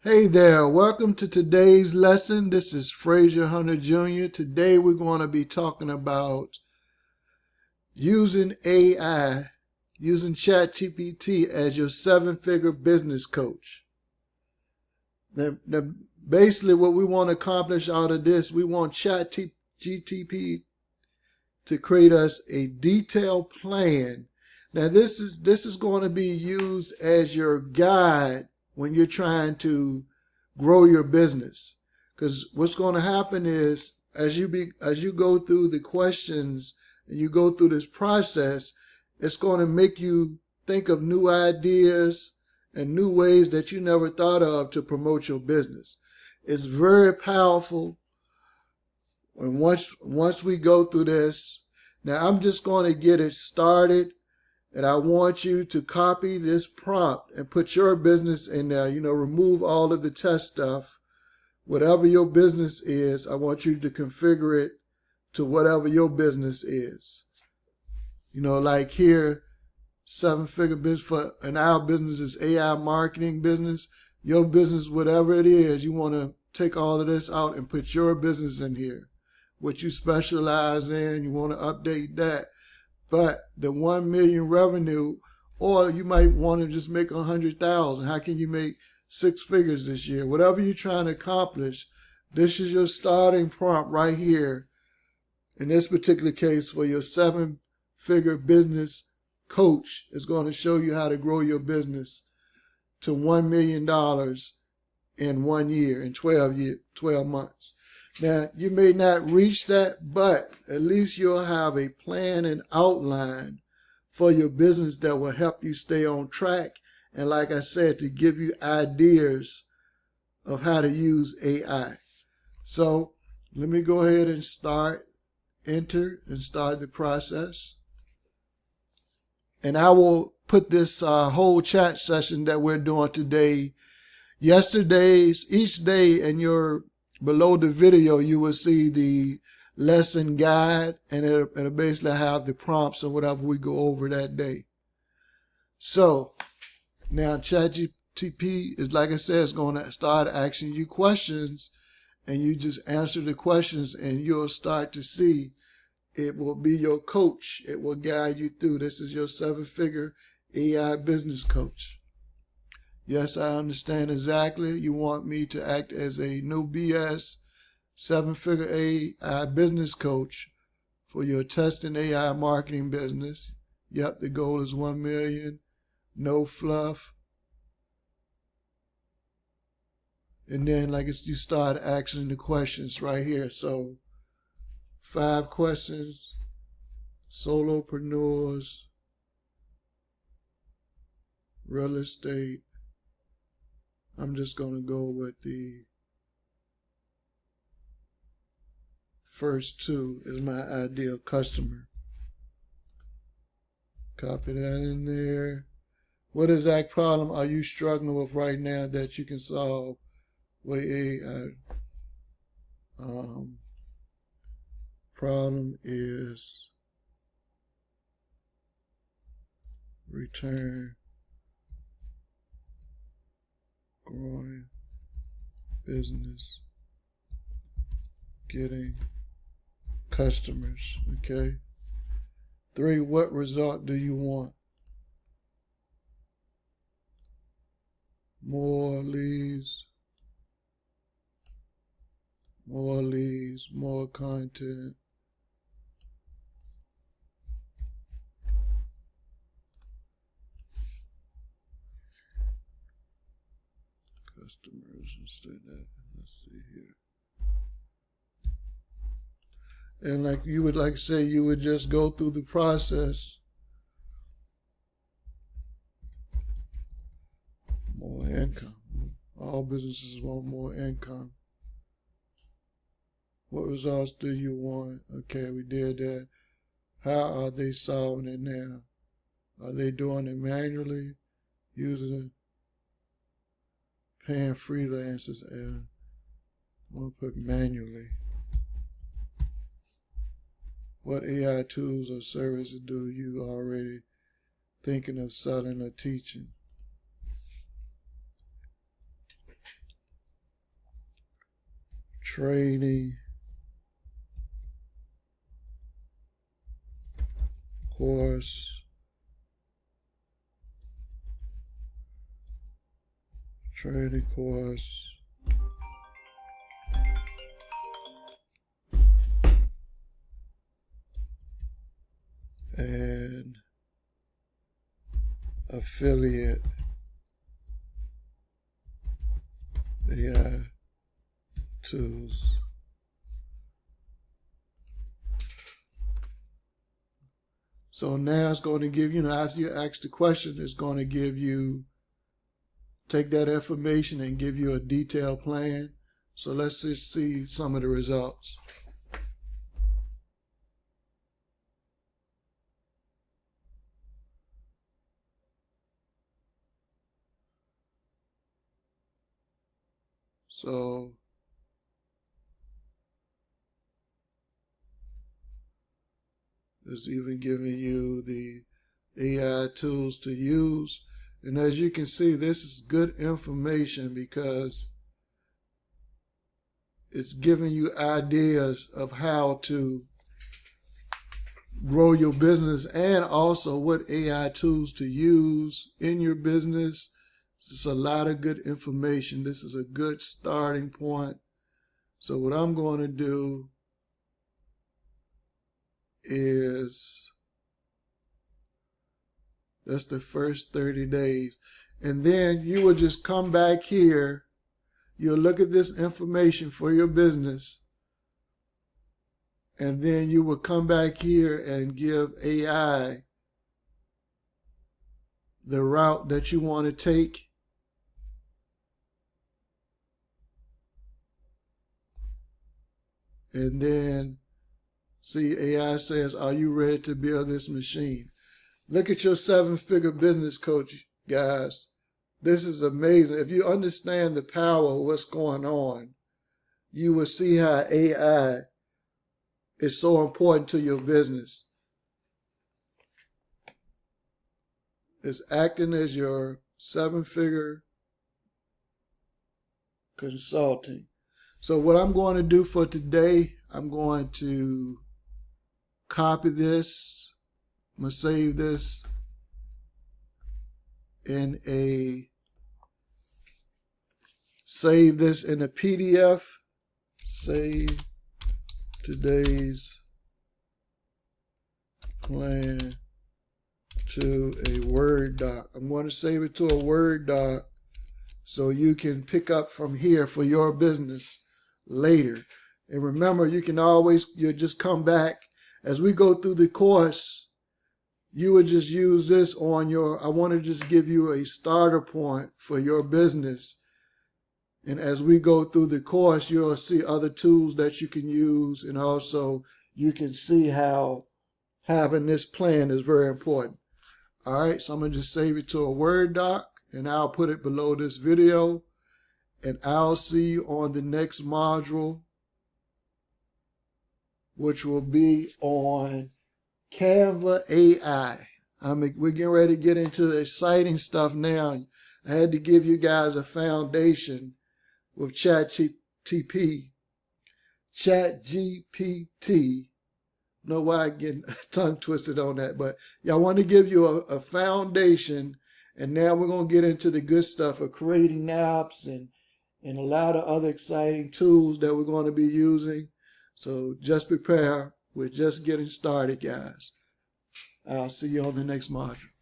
Hey there, welcome to today's lesson. This is Frazier Hunter Jr. Today we're going to be talking about using AI, using ChatGPT as your seven-figure business coach. Now, basically what we want to accomplish out of this, we want ChatGPT to create us a detailed plan. Now this is going to be used as your guide when you're trying to grow your business. Because what's going to happen is as you go through the questions and you go through this process, it's going to make you think of new ideas and new ways that you never thought of to promote your business. It's very powerful. And once we go through this, now I'm just going to get it started. And I want you to copy this prompt and put your business in there. Remove all of the test stuff. Whatever your business is, I want you to configure it to whatever your business is. Like here, seven-figure business for, and our business is AI marketing business. Your business, whatever it is, you want to take all of this out and put your business in here. What you specialize in, you want to update that. But the 1 million revenue, or you might want to just make 100,000. How can you make 6 figures this year? Whatever you're trying to accomplish, this is your starting prompt right here. In this particular case, for your 7-figure business coach, is going to show you how to grow your business to $1 million in 1 year, in 12 months. Now, you may not reach that, but at least you'll have a plan and outline for your business that will help you stay on track. And like I said, to give you ideas of how to use AI. So let me go ahead and enter and start the process. And I will put this whole chat session that we're doing today, each day in below the video, you will see the lesson guide, and it'll basically have the prompts or whatever we go over that day. So now ChatGPT is, like I said, is going to start asking you questions, and you just answer the questions, and you'll start to see it will be your coach. It will guide you through. This is your 7-figure AI business coach. Yes, I understand exactly. You want me to act as a no BS 7-figure AI business coach for your testing AI marketing business. Yep, the goal is 1 million, no fluff. And then you start asking the questions right here. So 5 questions, solopreneurs, real estate. I'm just going to go with the first 2 is my ideal customer. Copy that in there. What exact problem are you struggling with right now that you can solve with AI? Problem is return growing business, getting customers. Okay. 3, what result do you want? More leads, more content. Customers instead of that. Let's see here. And you would just go through the process. More income. All businesses want more income. What results do you want? Okay, we did that. How are they solving it now? Are they doing it manually, using it? Paying freelancers, and I'm going to put manually. What AI tools or services do you already thinking of selling or teaching? training course, and affiliate AI tools. So now it's going to give you, after you ask the question, it's going to give you, take that information and give you a detailed plan. So let's just see some of the results. So it's even giving you the AI tools to use. And as you can see, this is good information because it's giving you ideas of how to grow your business and also what AI tools to use in your business. It's a lot of good information. This is a good starting point. So what I'm going to do is, that's the first 30 days. And then you will just come back here. You'll look at this information for your business. And then you will come back here and give AI the route that you want to take. And then see, AI says, are you ready to build this machine? Look at your 7-figure business coach, guys. This is amazing. If you understand the power of what's going on, you will see how AI is so important to your business. It's acting as your 7-figure consulting. So what I'm going to do for today, I'm going to copy this. I'm going to save this in a PDF. Save today's plan to a Word doc. I'm going to save it to a Word doc so you can pick up from here for your business later. And remember, you just come back as we go through the course. You would just use this on I want to just give you a starter point for your business. And as we go through the course, you'll see other tools that you can use. And also you can see how having this plan is very important. All right, so I'm going to just save it to a Word doc and I'll put it below this video. And I'll see you on the next module, which will be on Canva AI. We're getting ready to get into the exciting stuff now. I had to give you guys a foundation with ChatGPT. Know why I get tongue twisted on that, but yeah, I want to give you a foundation, and now we're going to get into the good stuff of creating apps and a lot of other exciting tools that we're going to be using. So just prepare. We're just getting started, guys. I'll see you on the next module.